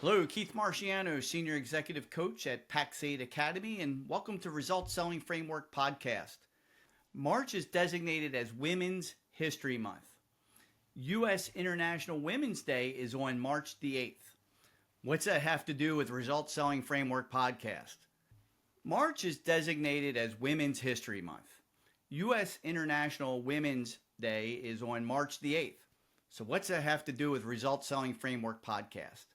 Hello, Keith Marciano, Senior Executive Coach at Pax8 Academy, and welcome to Results Selling Framework Podcast. March is designated as Women's History Month. U.S. International Women's Day is on March the 8th. What's that have to do with Results Selling Framework Podcast? March is designated as Women's History Month. U.S. International Women's Day is on March the 8th. So what's that have to do with Results Selling Framework Podcast?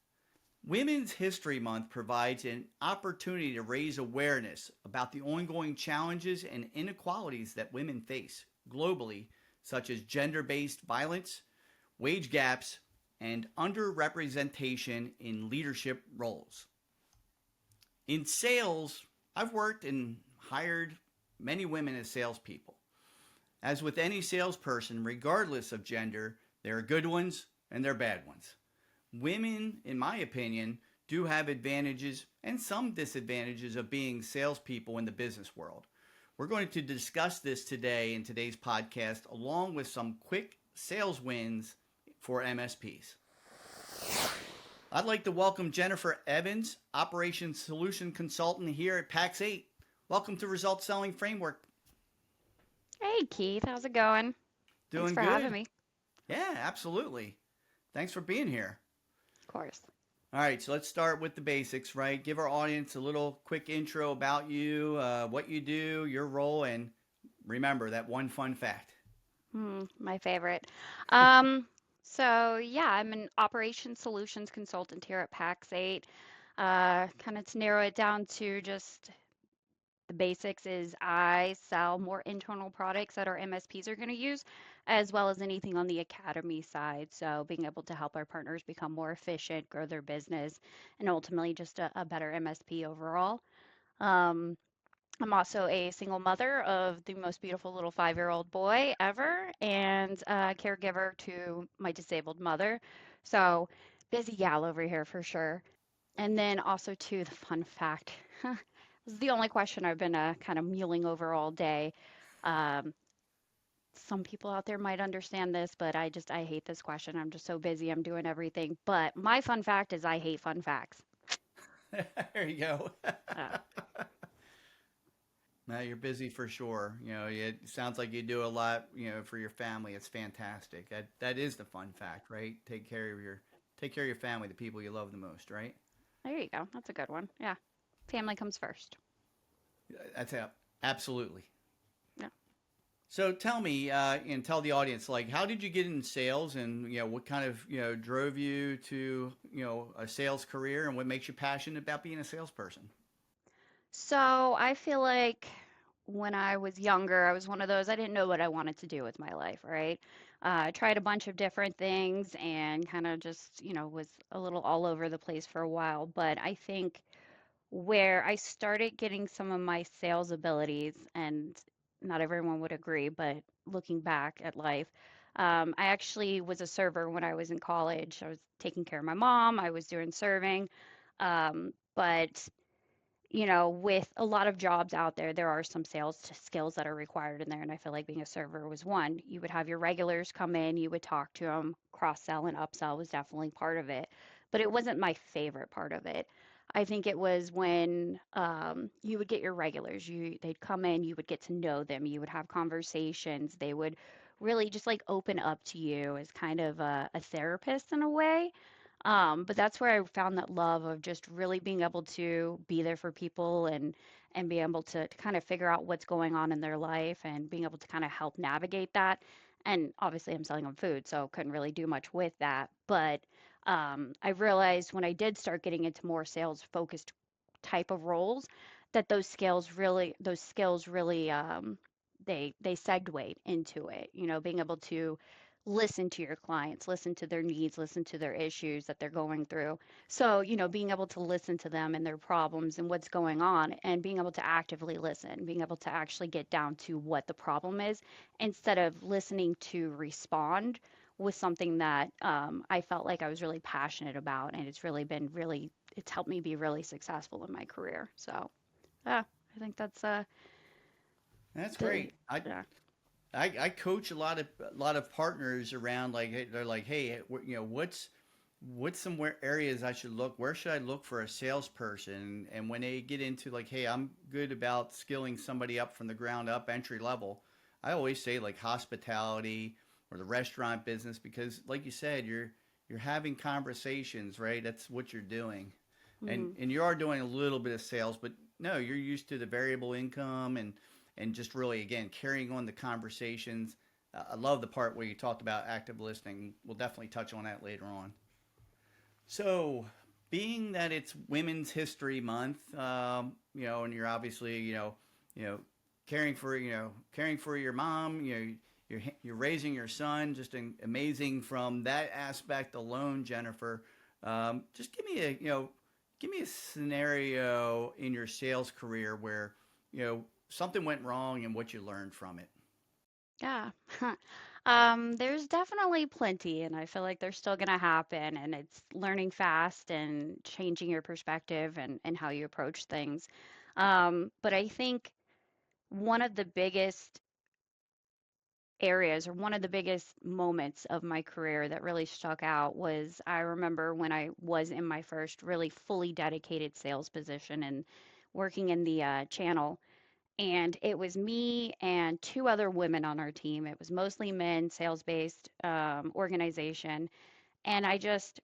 Women's History Month provides an opportunity to raise awareness about the ongoing challenges and inequalities that women face globally, such as gender-based violence, wage gaps, and underrepresentation in leadership roles. In sales, I've worked and hired many women as salespeople. As with any salesperson, regardless of gender, there are good ones and there are bad ones. Women, in my opinion, do have advantages and some disadvantages of being salespeople in the business world. We're going to discuss this today in today's podcast, along with some quick sales wins for MSPs. I'd like to welcome Jennifer Evans, Operations Solution Consultant here at Pax8. Welcome to Results Selling Framework. Hey Keith, how's it going? Thanks Doing for good? having me. Yeah, absolutely. Thanks for being here. Of course. All right, so let's start with the basics, right? Give our audience a little quick intro about you, what you do, your role, and remember that one fun fact. My favorite. Um, I'm an operations solutions consultant here at Pax8. Kind of to narrow it down to just the basics is I sell more internal products that our MSPs are going to use, as well as anything on the academy side. So being able to help our partners become more efficient, grow their business, and ultimately just a better MSP overall. Um, I'm also a single mother of the most beautiful little 5-year-old boy ever and a caregiver to my disabled mother. So busy gal over here for sure. And then also too, the fun fact. This is the only question I've been kind of mulling over all day. Um, some people out there might understand this, but I hate this question. I'm just so busy. I'm doing everything. But my fun fact is I hate fun facts. There you go. Uh, Now you're busy for sure. It sounds like you do a lot, for your family. It's fantastic. That is the fun fact, right? Take care of your family, the people you love the most, right? there you go. That's a good one. Yeah. Family comes first. That's absolutely. Yeah. So tell me, and tell the audience, like, how did you get in sales, and what kind of drove you to a sales career, and what makes you passionate about being a salesperson? So I feel like when I was younger, I was one of those, I didn't know what I wanted to do with my life, right? I tried a bunch of different things and kind of just, was a little all over the place for a while. But I think where I started getting some of my sales abilities, and not everyone would agree, but looking back at life, I actually was a server when I was in college. I was taking care of my mom, I was doing serving. But with a lot of jobs out there, there are some skills that are required in there. And I feel like being a server was one. You would have your regulars come in, you would talk to them, cross sell and upsell was definitely part of it. But it wasn't my favorite part of it. I think it was when you would get your regulars, they'd come in, you would get to know them, you would have conversations, they would really just like open up to you as kind of a therapist in a way. But that's where I found that love of just really being able to be there for people and be able to kind of figure out what's going on in their life and being able to kind of help navigate that. And obviously, I'm selling them food, so couldn't really do much with that. But I realized when I did start getting into more sales focused type of roles that those skills really they segued into it. Being able to listen to your clients, listen to their needs, listen to their issues that they're going through. So, being able to listen to them and their problems and what's going on and being able to actively listen, being able to actually get down to what the problem is instead of listening to respond was something that I felt like I was really passionate about. And it's helped me be really successful in my career. So, yeah, I think that's That's the, great. I yeah. I, I coach a lot of partners around, like they're like, hey, what's What's some areas I should look? Where should I look for a salesperson? And when they get into like, hey, I'm good about skilling somebody up from the ground up, entry level, I always say like hospitality or the restaurant business because, like you said, you're having conversations, right? That's what you're doing, Hmm. and you are doing a little bit of sales, but no, you're used to the variable income and just really again carrying on the conversations. I love the part where you talked about active listening. We'll definitely touch on that later on. So, being that it's Women's History Month, and you're obviously, caring for, caring for your mom, you're raising your son, just amazing from that aspect alone, Jennifer. Just give me a scenario in your sales career where, something went wrong and what you learned from it. Yeah. There's definitely plenty, and I feel like they're still going to happen, and it's learning fast and changing your perspective and how you approach things. But I think one of the biggest areas or one of the biggest moments of my career that really stuck out was I remember when I was in my first really fully dedicated sales position and working in the channel. And it was me and two other women on our team. It was mostly men, sales-based organization. And I just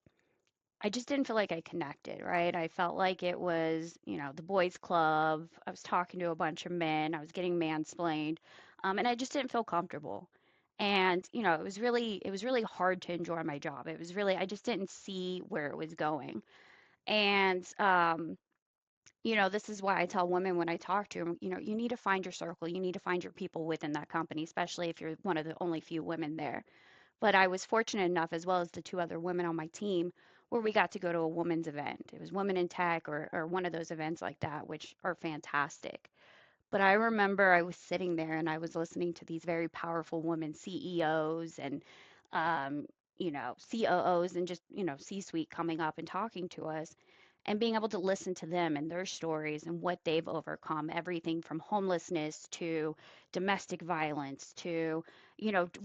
didn't feel like I connected, right? I felt like it was, the boys' club. I was talking to a bunch of men. I was getting mansplained, and I just didn't feel comfortable. And it was really hard to enjoy my job. It was really, I just didn't see where it was going. And this is why I tell women when I talk to them, you need to find your circle. You need to find your people within that company, especially if you're one of the only few women there. But I was fortunate enough, as well as the two other women on my team, where we got to go to a women's event. It was Women in Tech or one of those events like that, which are fantastic. But I remember I was sitting there and I was listening to these very powerful women CEOs and, um, COOs and just, C-suite coming up and talking to us and being able to listen to them and their stories and what they've overcome, everything from homelessness to domestic violence to,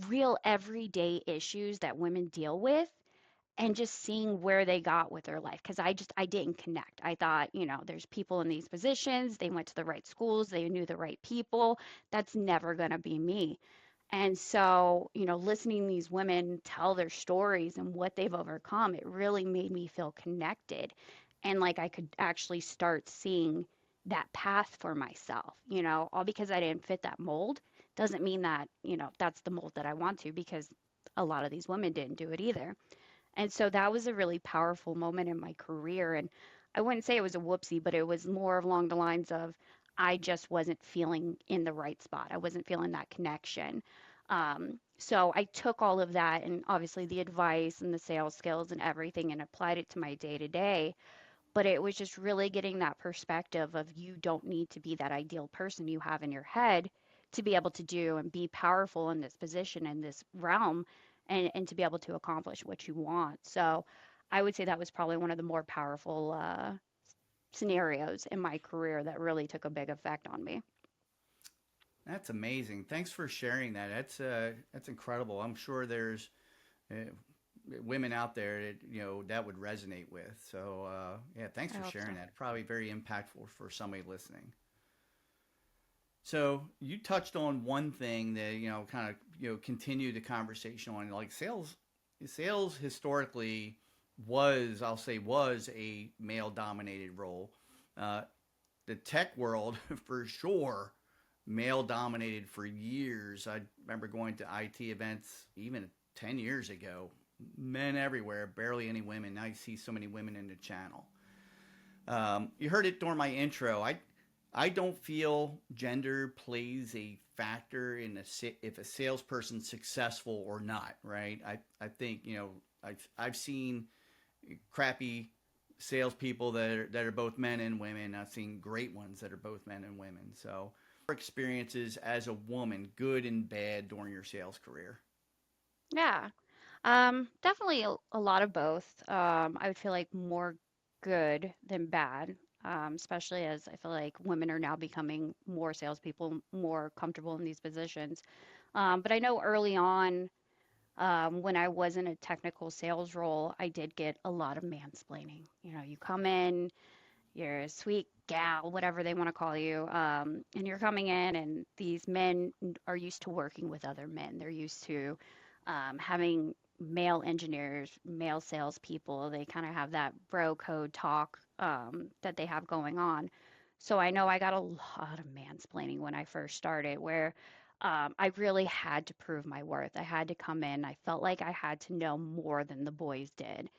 real everyday issues that women deal with and just seeing where they got with their life because I didn't connect. I thought, there's people in these positions, they went to the right schools, they knew the right people. That's never going to be me. And so, listening to these women tell their stories and what they've overcome, it really made me feel connected and like I could actually start seeing that path for myself, all because I didn't fit that mold doesn't mean that, that's the mold that I want to because a lot of these women didn't do it either. And so that was a really powerful moment in my career. And I wouldn't say it was a whoopsie, but it was more along the lines of I just wasn't feeling in the right spot. I wasn't feeling that connection. So I took all of that and obviously the advice and the sales skills and everything and applied it to my day to day. But it was just really getting that perspective of you don't need to be that ideal person you have in your head to be able to do and be powerful in this position in this realm and to be able to accomplish what you want. So I would say that was probably one of the more powerful scenarios in my career that really took a big effect on me. That's amazing. Thanks for sharing that. That's incredible. I'm sure there's uh, women out there that that would resonate with. So yeah, thanks I for hope sharing so. that. Probably very impactful for somebody listening. So you touched on one thing that kind of continue the conversation on like sales. Sales historically was, I'll say, was a male dominated role. Uh, the tech world for sure male dominated for years. I remember going to IT events even 10 years ago. Men everywhere, barely any women. Now you see so many women in the channel. You heard it during my intro. I don't feel gender plays a factor in if a salesperson's successful or not. Right? I think I've seen crappy salespeople that are both men and women. I've seen great ones that are both men and women. So experiences as a woman, good and bad, during your sales career? Yeah. Definitely a lot of both. I would feel like more good than bad, especially as I feel like women are now becoming more salespeople, more comfortable in these positions. But I know early on, When I was in a technical sales role, I did get a lot of mansplaining. You know, you come in, you're a sweet gal, whatever they want to call you, and you're coming in, and these men are used to working with other men. They're used to having male engineers, male salespeople. They kind of have that bro code talk that they have going on. So I know I got a lot of mansplaining when I first started, where I really had to prove my worth. I had to come in. I felt like I had to know more than the boys did,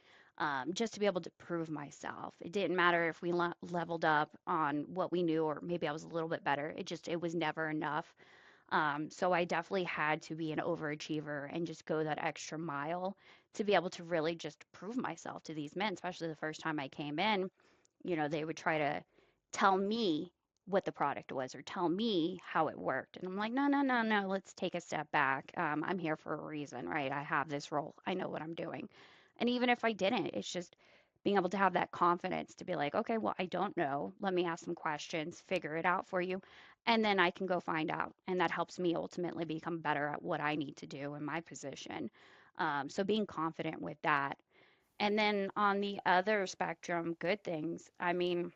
just to be able to prove myself. It didn't matter if we leveled up on what we knew, or maybe I was a little bit better. It was never enough. So I definitely had to be an overachiever and just go that extra mile to be able to really just prove myself to these men, especially the first time I came in. You know, they would try to tell me what the product was or tell me how it worked. And I'm like, no, no, no, no, let's take a step back. I'm here for a reason, right? I have this role, I know what I'm doing. And even if I didn't, it's just being able to have that confidence to be like, okay, well, I don't know. Let me ask some questions, figure it out for you. And then I can go find out. And that helps me ultimately become better at what I need to do in my position. So being confident with that. And then on the other spectrum, good things. I mean,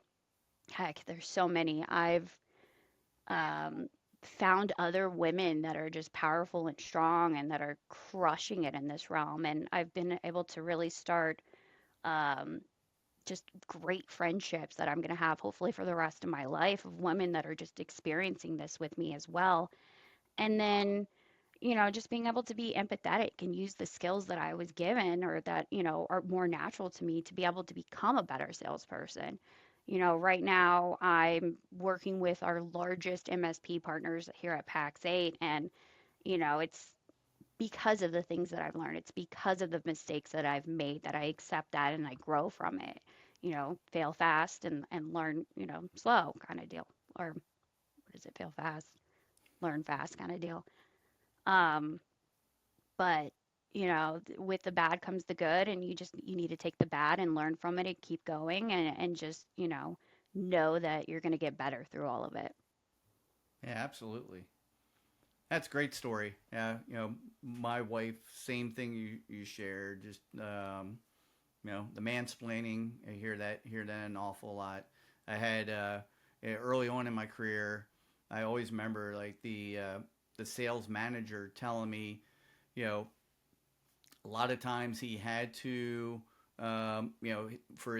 heck, there's so many. I've found other women that are just powerful and strong and that are crushing it in this realm. And I've been able to really start um, just great friendships that I'm going to have hopefully for the rest of my life, of women that are just experiencing this with me as well. And then, you know, just being able to be empathetic and use the skills that I was given, or that, you know, are more natural to me, to be able to become a better salesperson. You know, right now I'm working with our largest MSP partners here at PAX 8, and, you know, it's because of the things that I've learned. It's because of the mistakes that I've made that I accept that and I grow from it. You know, fail fast and learn, you know, slow kind of deal. Or what is it? Fail fast, learn fast kind of deal. Um, but you know, with the bad comes the good, and you need to take the bad and learn from it and keep going, and just, you know that you're going to get better through all of it. Yeah, absolutely. That's a great story. Yeah, my wife, same thing you shared. Just the mansplaining. I hear that an awful lot. I had early on in my career, I always remember like the sales manager telling me, you know, a lot of times he had to, for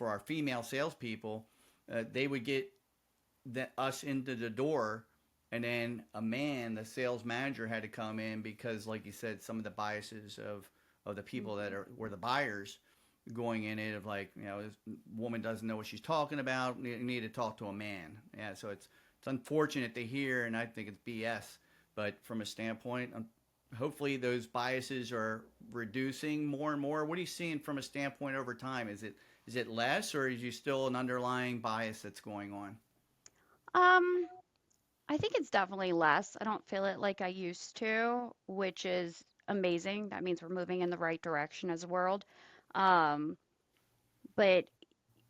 our female salespeople, they would get us into the door, and then the sales manager, had to come in because, like you said, some of the biases of the people that Hmm. were the buyers going in it, of like, this woman doesn't know what she's talking about. You need to talk to a man. Yeah, so it's unfortunate to hear, and I think it's BS. But from a standpoint, hopefully those biases are reducing more and more. What are you seeing from a standpoint over time? Is it less, or is you still an underlying bias that's going on? Um, I think it's definitely less. I don't feel it like I used to, which is amazing. That means we're moving in the right direction as a world. Um, but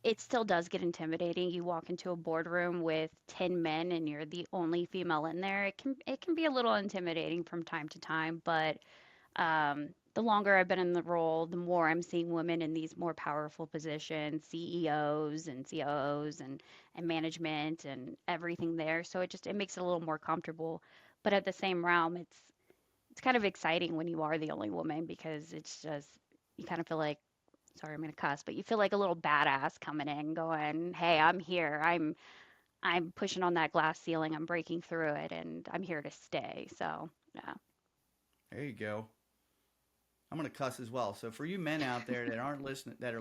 it still does get intimidating. You walk into a boardroom with 10 men and you're the only female in there. It can be a little intimidating from time to time, but the longer I've been in the role, the more I'm seeing women in these more powerful positions, CEOs and COOs and management and everything there. So it makes it a little more comfortable. But at the same realm, it's kind of exciting when you are the only woman, because it's just, you kind of feel like, sorry, I'm gonna cuss, but you feel like a little badass coming in, going, "Hey, I'm here. I'm pushing on that glass ceiling. I'm breaking through it, and I'm here to stay." So, yeah. There you go. I'm gonna cuss as well. So for you men out there that are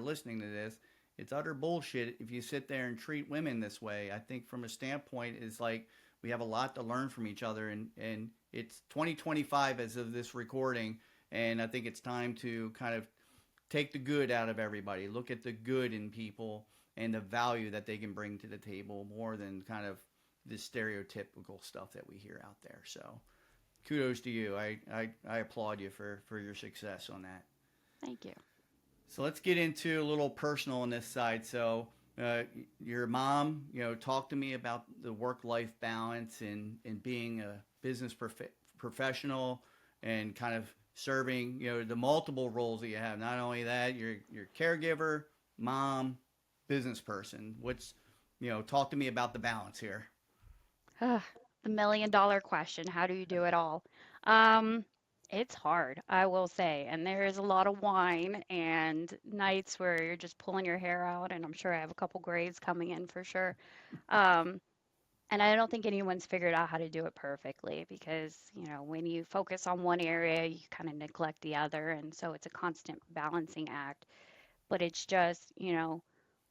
listening to this, it's utter bullshit if you sit there and treat women this way. I think from a standpoint is like we have a lot to learn from each other, and it's 2025 as of this recording, and I think it's time to kind of take the good out of everybody. Look at the good in people and the value that they can bring to the table, more than kind of the stereotypical stuff that we hear out there. So kudos to you. I applaud you for your success on that. Thank you. So let's get into a little personal on this side. So uh, your mom, talk to me about the work-life balance and being a business professional, and kind of serving, the multiple roles that you have. Not only that, you're caregiver, mom, business person. Talk to me about the balance here. Ugh, the million-dollar question. How do you do it all? Um, it's hard, I will say. And there is a lot of wine and nights where you're just pulling your hair out. And I'm sure I have a couple grades coming in for sure. Um, and I don't think anyone's figured out how to do it perfectly because, when you focus on one area, you kind of neglect the other. And so it's a constant balancing act. But it's just,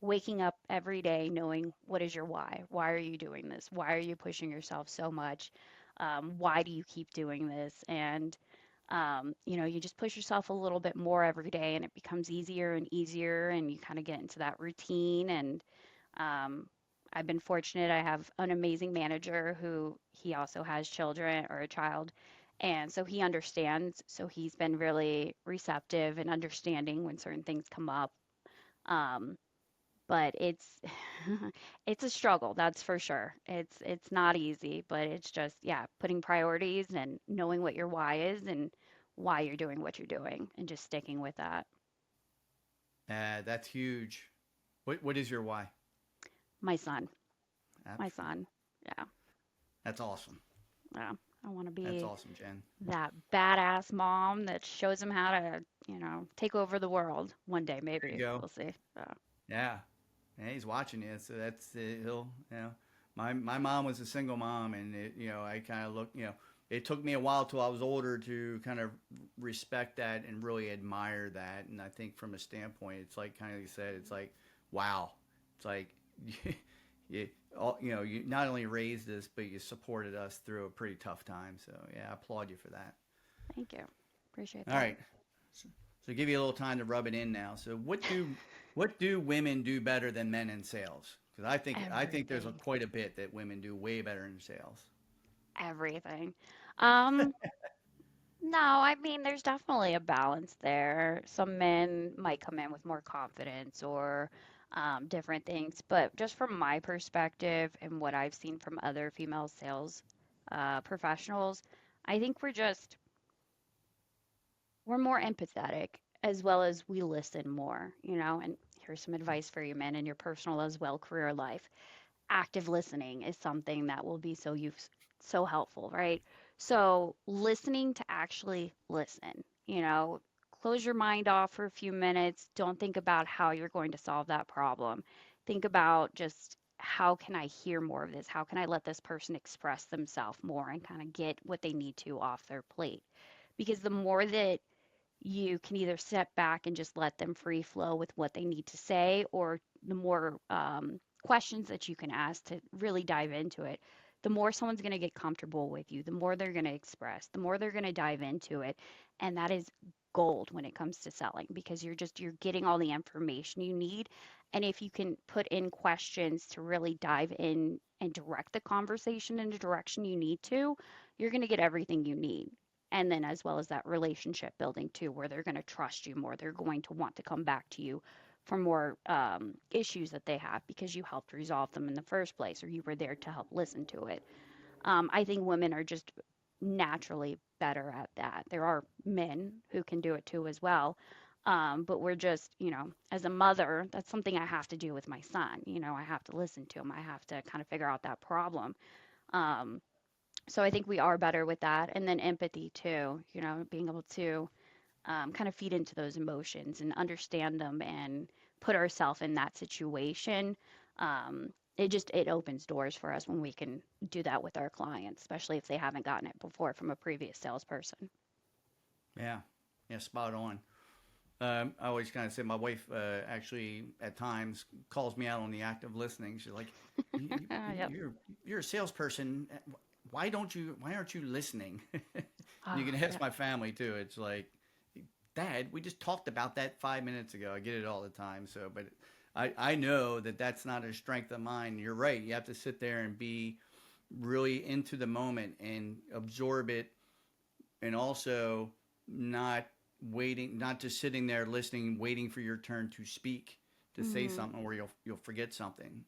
waking up every day knowing what is your why? Why are you doing this? Why are you pushing yourself so much? Why do you keep doing this? And, you just push yourself a little bit more every day and it becomes easier and easier and you kind of get into that routine. And um, I've been fortunate. I have an amazing manager who he also has children or a child. And so he understands. So he's been really receptive and understanding when certain things come up. Um, but it's it's a struggle, that's for sure. It's not easy, but it's just, yeah, putting priorities and knowing what your why is and why you're doing what you're doing and just sticking with that. That's huge. What is your why? My son, That's my son. Yeah, that's awesome. yeah. I want to That's be awesome, Jen. that badass mom that shows him how to, take over the world one day, There you maybe. go. We'll see. Yeah. Yeah. Yeah, he's watching you, so that's he'll. My mom was a single mom, and I kind of look. It took me a while till I was older to kind of respect that and really admire that. And I think from a standpoint, it's like kind of you said, it's like, wow, it's like you, you not only raised us, but you supported us through a pretty tough time. So yeah, I applaud you for that. Thank you. Appreciate All that. right, so give you a little time to rub it in now. So what do women do better than men in sales? Because I think there's Everything. quite a bit that women do way better in sales. Everything. Um, no, I mean, there's definitely a balance there. Some men might come in with more confidence or different things, but just from my perspective and what I've seen from other female sales professionals, I think we're more empathetic as well as we listen more, and here's some advice for you men in your personal as well career life. Active listening is something that will be so helpful, right? So listening to actually listen, close your mind off for a few minutes. Don't think about how you're going to solve that problem. Think about just how can I hear more of this? How can I let this person express themselves more and kind of get what they need to off their plate? Because the more that you can either step back and just let them free flow with what they need to say, or the more questions that you can ask to really dive into it, the more someone's going to get comfortable with you, the more they're going to express, the more they're going to dive into it. And that is gold when it comes to selling because you're getting all the information you need. And if you can put in questions to really dive in and direct the conversation in the direction you need to, you're going to get everything you need. And then as well as that relationship building too, where they're going to trust you more, they're going to want to come back to you for more issues that they have because you helped resolve them in the first place or you were there to help listen to it. I think women are just naturally better at that. There are men who can do it too as well. But we're just, as a mother, that's something I have to do with my son. I have to listen to him. I have to kind of figure out that problem. Um, so I think we are better with that. And then empathy too, being able to kind of feed into those emotions and understand them and put ourselves in that situation. It opens doors for us when we can do that with our clients, especially if they haven't gotten it before from a previous salesperson. Yeah, yeah, spot on. I always kind of say my wife actually at times calls me out on the act of listening. She's like, Yep. You're a salesperson. Why aren't you listening?" You Oh, can ask yep. my family too. It's like, Dad, we just talked about that 5 minutes ago. I get it all the time. So, but I know that that's not a strength of mine. You're right. You have to sit there and be really into the moment and absorb it, and also not not just sitting there listening, waiting for your turn to speak, to say Hmm. something where you'll forget something.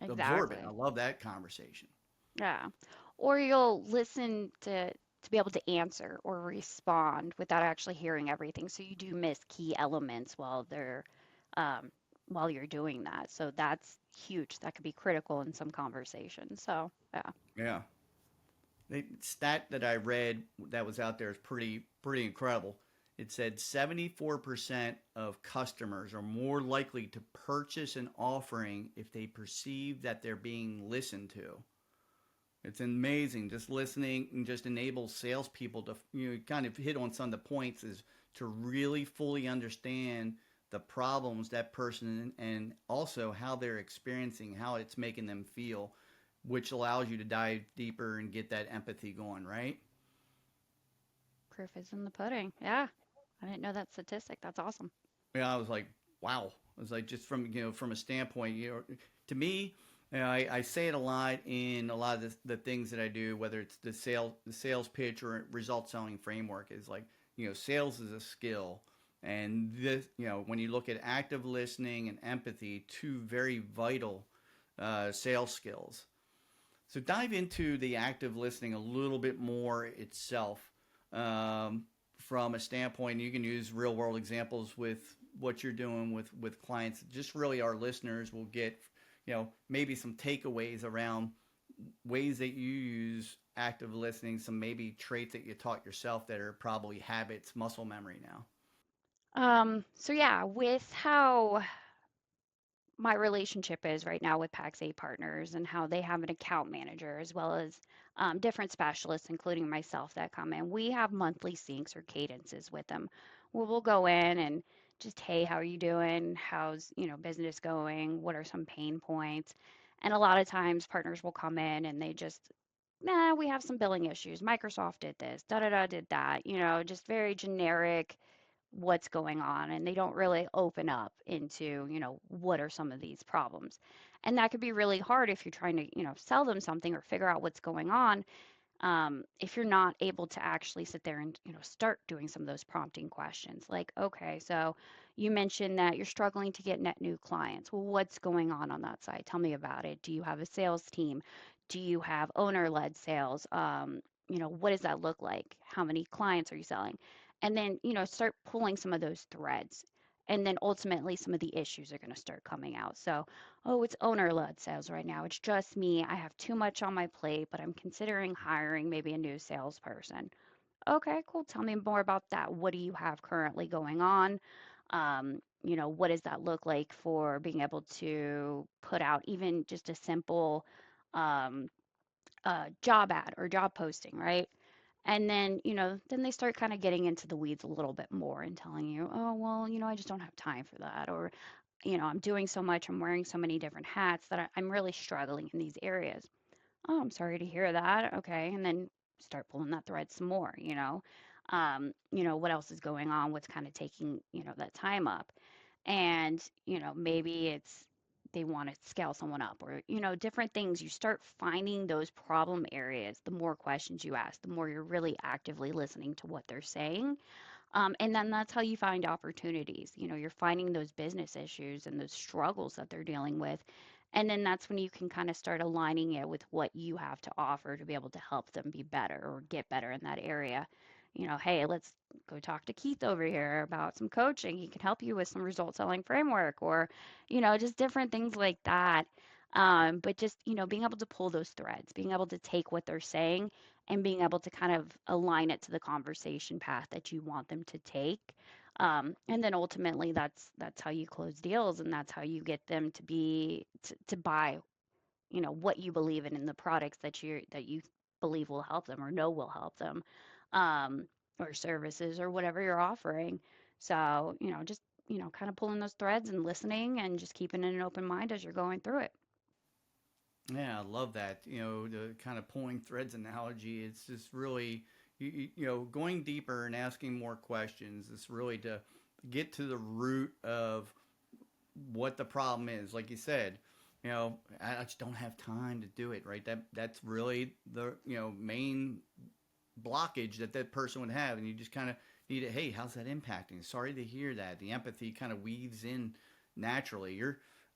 Absorb it. Exactly. I love that conversation. Yeah. Or you'll listen to to be able to answer or respond without actually hearing everything. So you do miss key elements um, while you're doing that. So that's huge. That could be critical in some conversations. So yeah. Yeah. The stat that I read that was out there is pretty incredible. It said 74% of customers are more likely to purchase an offering if they perceive that they're being listened to. It's amazing. Just listening and just enables salespeople to kind of hit on some of the points is to really fully understand the problems that person and also how they're experiencing, how it's making them feel, which allows you to dive deeper and get that empathy going, right? Proof is in the pudding. Yeah. I didn't know that statistic. That's awesome. Yeah, I was like, wow. I was like, just from from a standpoint, to me, I say it a lot in a lot of the things that I do, whether it's the sales pitch or result selling framework, is like, sales is a skill, and this, when you look at active listening and empathy, two very vital sales skills. So dive into the active listening a little bit more itself. From a standpoint, you can use real world examples with what you're doing with clients. Just really our listeners will get, maybe some takeaways around ways that you use active listening, some maybe traits that you taught yourself that are probably habits, muscle memory now. So yeah, with how my relationship is right now with PAX8 partners and how they have an account manager as well as different specialists, including myself, that come in. We have monthly syncs or cadences with them where we'll go in and just, hey, how are you doing? How's, business going? What are some pain points? And a lot of times partners will come in and they just, nah, we have some billing issues. Microsoft did this, da da da did that, just very generic what's going on, and they don't really open up into what are some of these problems. And that could be really hard if you're trying to sell them something or figure out what's going on, if you're not able to actually sit there and start doing some of those prompting questions like, okay, so you mentioned that you're struggling to get net new clients. Well, what's going on that side? Tell me about it. Do you have a sales team? Do you have owner-led sales? What does that look like? How many clients are you selling? And then start pulling some of those threads, and then ultimately some of the issues are going to start coming out. So, oh, it's owner-led sales right now. It's just me. I have too much on my plate, but I'm considering hiring maybe a new salesperson. Okay, cool. Tell me more about that. What do you have currently going on? What does that look like for being able to put out even just a simple um, job ad or job posting, right? And then, then they start kind of getting into the weeds a little bit more and telling you, oh, well, I just don't have time for that. Or, I'm doing so much, I'm wearing so many different hats that I'm really struggling in these areas. Oh, I'm sorry to hear that. Okay. And then start pulling that thread some more, what else is going on? What's kind of taking, that time up? And, maybe it's they want to scale someone up or, different things. You start finding those problem areas. The more questions you ask, the more you're really actively listening to what they're saying, and then that's how you find opportunities. You're finding those business issues and those struggles that they're dealing with. And then that's when you can kind of start aligning it with what you have to offer to be able to help them be better or get better in that area. Hey, let's go talk to Keith over here about some coaching. He can help you with some result selling framework or, just different things like that. But just, being able to pull those threads, being able to take what they're saying and being able to kind of align it to the conversation path that you want them to take. And then ultimately that's how you close deals, and that's how you get them to buy, what you believe in the products that you believe will help them or know will help them, um, or services or whatever you're offering. So, just, kind of pulling those threads and listening and just keeping an open mind as you're going through it. Yeah, I love that. The kind of pulling threads analogy. It's just really, going deeper and asking more questions. It's really to get to the root of what the problem is. Like you said, I just don't have time to do it. Right. That's really the main blockage that person would have, and you just kind of need it. Hey, how's that impacting? Sorry to hear that. The empathy kind of weaves in naturally.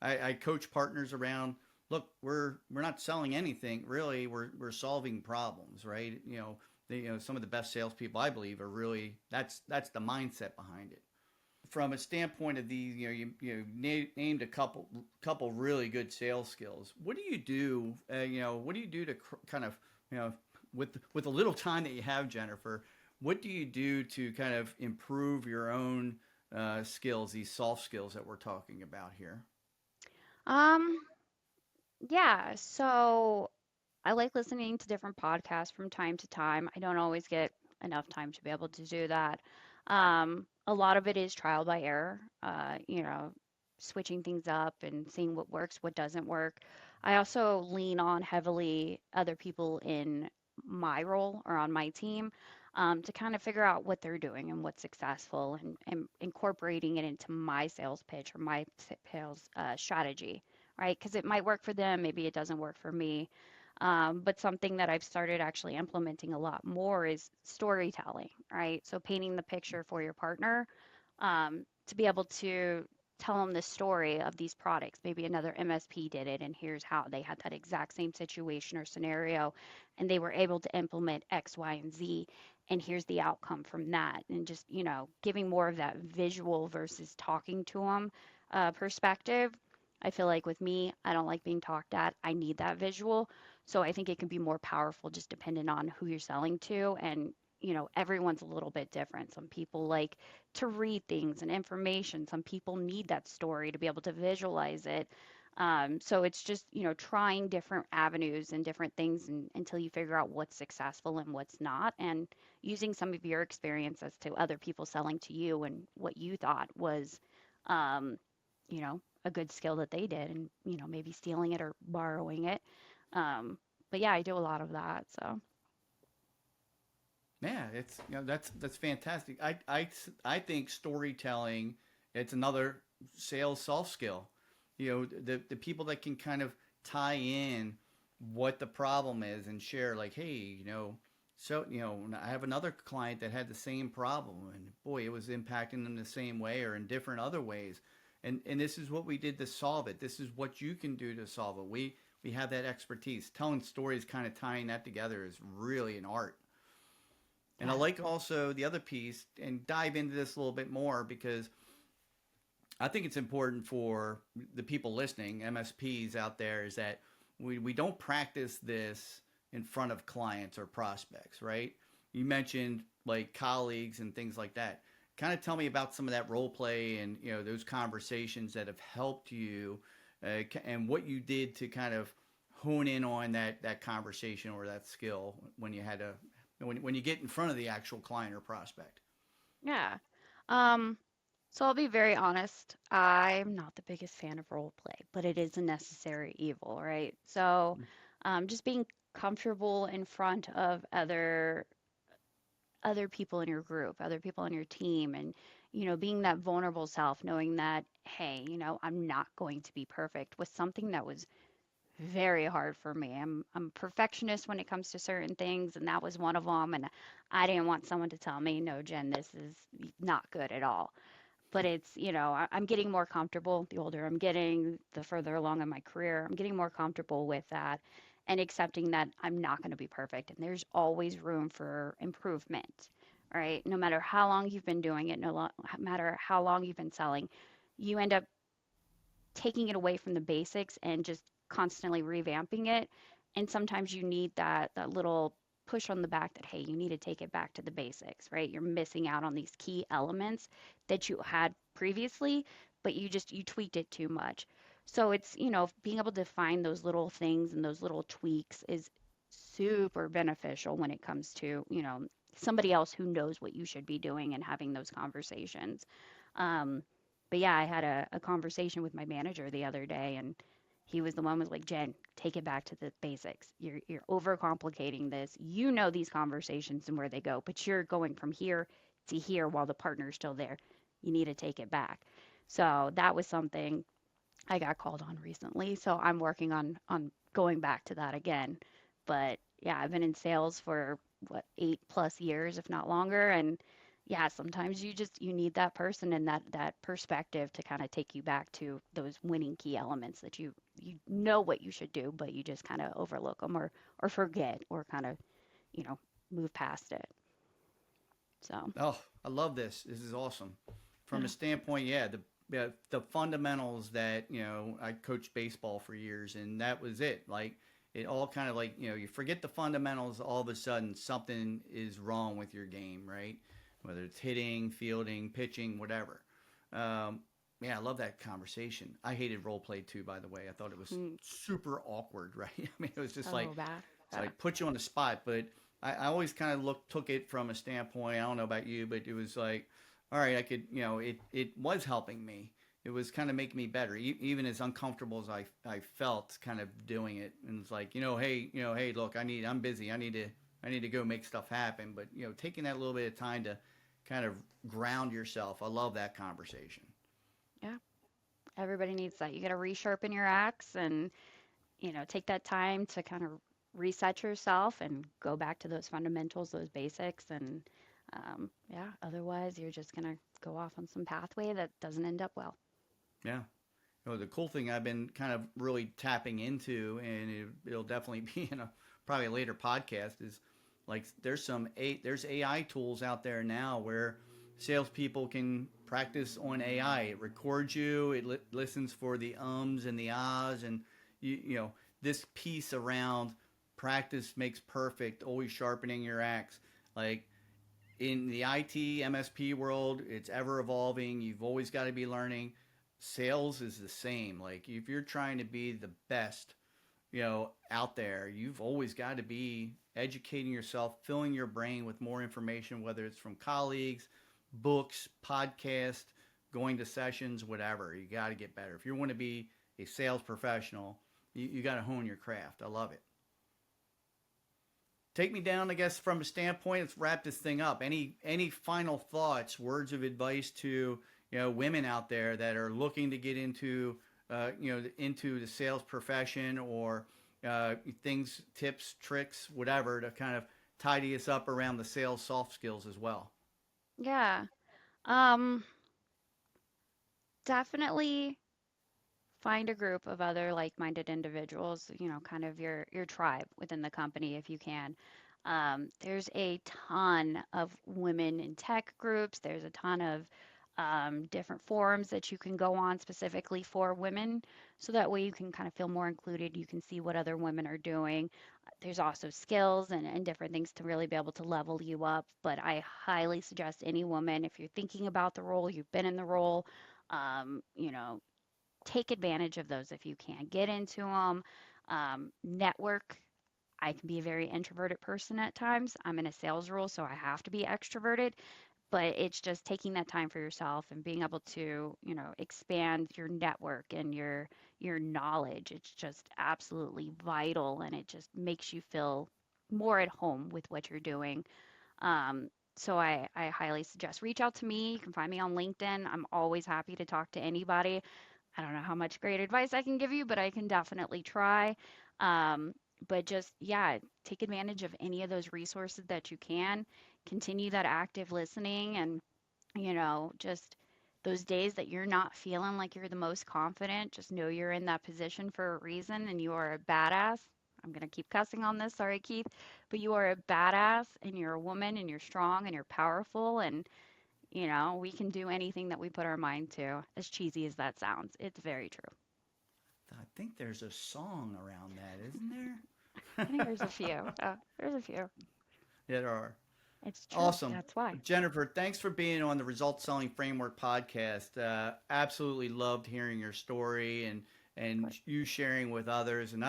I coach partners around. Look, we're not selling anything really. We're solving problems, right? Some of the best salespeople I believe are really that's the mindset behind it. From a standpoint of these, named a couple really good sales skills. What do you do? What do you do to kind of with the little time that you have, Jennifer? What do you do to kind of improve your own skills, these soft skills that we're talking about here? Um, yeah, so I like listening to different podcasts from time to time. I don't always get enough time to be able to do that. A lot of it is trial by error, switching things up and seeing what works, what doesn't work. I also lean on heavily other people in my role or on my team to kind of figure out what they're doing and what's successful and incorporating it into my sales pitch or my sales strategy, right? Because it might work for them, maybe it doesn't work for me. But something that I've started actually implementing a lot more is storytelling, right? So painting the picture for your partner to be able to tell them the story of these products. Maybe another MSP did it, and here's how they had that exact same situation or scenario, and they were able to implement X, Y, and Z. And here's the outcome from that. And just, giving more of that visual versus talking to them perspective. I feel like with me, I don't like being talked at. I need that visual. So I think it can be more powerful just depending on who you're selling to. And, everyone's a little bit different. Some people like to read things and information. Some people need that story to be able to visualize it. So it's just, trying different avenues and different things until you figure out what's successful and what's not. And using some of your experiences to other people selling to you and what you thought was, um, a good skill that they did and, maybe stealing it or borrowing it. But yeah, I do a lot of that. So Yeah, it's that's fantastic. I think storytelling it's another sales soft skill. The people that can kind of tie in what the problem is and share like, hey, I have another client that had the same problem and boy, it was impacting them the same way or in different other ways. And this is what we did to solve it. This is what you can do to solve it. We have that expertise. Telling stories, kind of tying that together is really an art. And I yeah, like also the other piece and dive into this a little bit more because I think it's important for the people listening, MSPs out there, is that we don't practice this in front of clients or prospects, right? You mentioned like colleagues and things like that. Kind of tell me about some of that role play and those conversations that have helped you and what you did to kind of hone in on that conversation or that skill when you had to when you get in front of the actual client or prospect. yeah. Um, so I'll be very honest. I'm not the biggest fan of role play, but it is a necessary evil, right? So, just being comfortable in front of other people in your group, other people on your team, and being that vulnerable self, knowing that, hey, I'm not going to be perfect was something that was very hard for me. I'm a perfectionist when it comes to certain things, and that was one of them. And I didn't want someone to tell me, no, Jen, this is not good at all. But it's, I'm getting more comfortable. The older I'm getting, the further along in my career, I'm getting more comfortable with that and accepting that I'm not going to be perfect. And there's always room for improvement, right? No matter how long you've been doing it, matter how long you've been selling, you end up taking it away from the basics and just constantly revamping it. And sometimes you need that little push on the back that, hey, you need to take it back to the basics, right? You're missing out on these key elements that you had previously, but you tweaked it too much. So it's, being able to find those little things and those little tweaks is super beneficial when it comes to, somebody else who knows what you should be doing and having those conversations. Um, but yeah, I had a conversation with my manager the other day, and he was the one was like, Jen, take it back to the basics. You're overcomplicating this. You know these conversations and where they go, but you're going from here to here while the partner's still there. You need to take it back. So that was something I got called on recently. So I'm working on going back to that again. But yeah, I've been in sales for what, 8+ years, if not longer. And yeah, sometimes you need that person and that perspective to kind of take you back to those winning key elements that you know what you should do, but you just kind of overlook them or forget or kind of, you know, move past it. So, Oh, I love this. This is awesome. From a yeah. standpoint, the fundamentals that I coached baseball for years, and that was it. Like it all kind of like you forget the fundamentals, all of a sudden something is wrong with your game, right? Whether it's hitting, fielding, pitching, whatever. Um, yeah, I love that conversation. I hated role play too, by the way. I thought it was Mm, super awkward, right? I mean, it was just like so bad. it's Yeah. like put you on the spot, but I always kind of took it from a standpoint. I don't know about you, but it was like, all right, I could, it was helping me. It was kind of making me better, even as uncomfortable as I felt kind of doing it. And it's like, hey, look, I'm busy. I need to go make stuff happen. But taking that little bit of time to kind of ground yourself. I love that conversation. Yeah. Everybody needs that. You got to resharpen your axe and, take that time to kind of reset yourself and go back to those fundamentals, those basics. And yeah, otherwise, you're just going to go off on some pathway that doesn't end up well. Yeah. The cool thing I've been kind of really tapping into, and it'll definitely be in a probably a later podcast, is like there's AI tools out there now where salespeople can practice on AI. It records you, it listens for the ums and the ahs, and this piece around practice makes perfect, always sharpening your axe. Like in the IT MSP world, it's ever evolving. You've always got to be learning. Sales is the same. Like if you're trying to be the best, out there, you've always got to be educating yourself, filling your brain with more information, whether it's from colleagues, books, podcasts, going to sessions, whatever. You got to get better. If you want to be a sales professional, you got to hone your craft. I love it. Take me down, I guess, from a standpoint. Let's wrap this thing up. Any final thoughts, words of advice to women out there that are looking to get into into the sales profession, or things, tips, tricks, whatever, to kind of tidy us up around the sales soft skills as well. Yeah. Um, Definitely find a group of other like-minded individuals, kind of your tribe within the company if you can. There's a ton of women in tech groups. There's a ton of different forums that you can go on specifically for women, so that way you can kind of feel more included. You can see what other women are doing. There's also skills and different things to really be able to level you up. But I highly suggest any woman, if you're thinking about the role, you've been in the role, um, you know, take advantage of those if you can. Get into them, network. I can be a very introverted person at times. I'm in a sales role, so I have to be extroverted, but it's just taking that time for yourself and being able to, expand your network and your knowledge. It's just absolutely vital, and it just makes you feel more at home with what you're doing. So I highly suggest reach out to me. You can find me on LinkedIn. I'm always happy to talk to anybody. I don't know how much great advice I can give you, but I can definitely try. Um, but just, yeah, take advantage of any of those resources that you can. Continue that active listening, and, just those days that you're not feeling like you're the most confident, just know you're in that position for a reason and you are a badass. I'm going to keep cussing on this. Sorry, Keith. But you are a badass, and you're a woman, and you're strong, and you're powerful. And we can do anything that we put our mind to, as cheesy as that sounds. It's very true. I think there's a song around that, isn't I think there? there's a few. There's a few. Yeah, there are. It's true. Awesome. That's why. Jennifer, thanks for being on the Results Selling Framework podcast. Absolutely loved hearing your story, and Of course. you sharing with others. And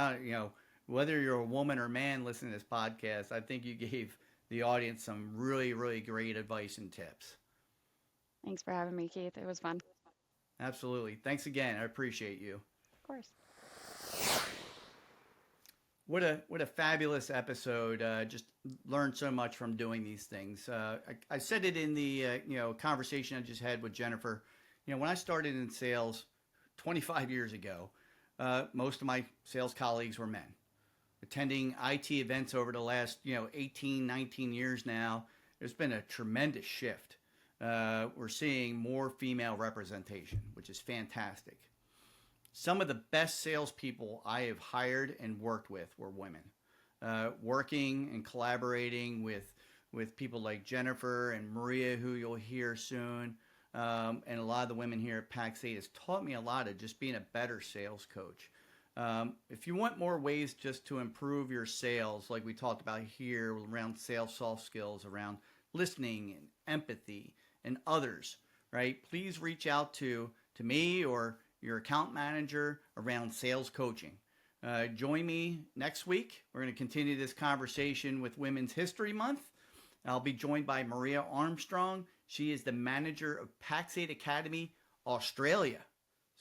whether you're a woman or man listening to this podcast, I think you gave the audience some really, really great advice and tips. Thanks for having me, Keith. It was fun. Of Absolutely. Thanks again. I appreciate you. course. What a fabulous episode! Just learned so much from doing these things. I said it in the conversation I just had with Jennifer. When I started in sales 25 years ago, most of my sales colleagues were men. Attending IT events over the last 18, 19 years now, there's been a tremendous shift. We're seeing more female representation, which is fantastic. Some of the best salespeople I have hired and worked with were women. working and collaborating with people like Jennifer and Maria, who you'll hear soon. And a lot of the women here at PAX 8 has taught me a lot of just being a better sales coach. If you want more ways just to improve your sales, like we talked about here around sales soft skills, around listening and empathy and others, right? Please reach out to me or your account manager around sales coaching. Join me next week. We're going to continue this conversation with Women's History Month. I'll be joined by Maria Armstrong. She is the manager of PAX 8 Academy, Australia.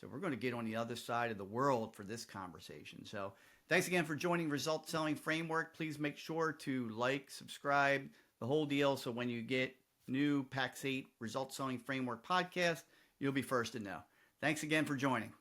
So we're going to get on the other side of the world for this conversation. So thanks again for joining Result Selling Framework. Please make sure to like, subscribe, the whole deal. So when you get new PAX 8 Result Selling Framework podcast, you'll be first to know. Thanks again for joining.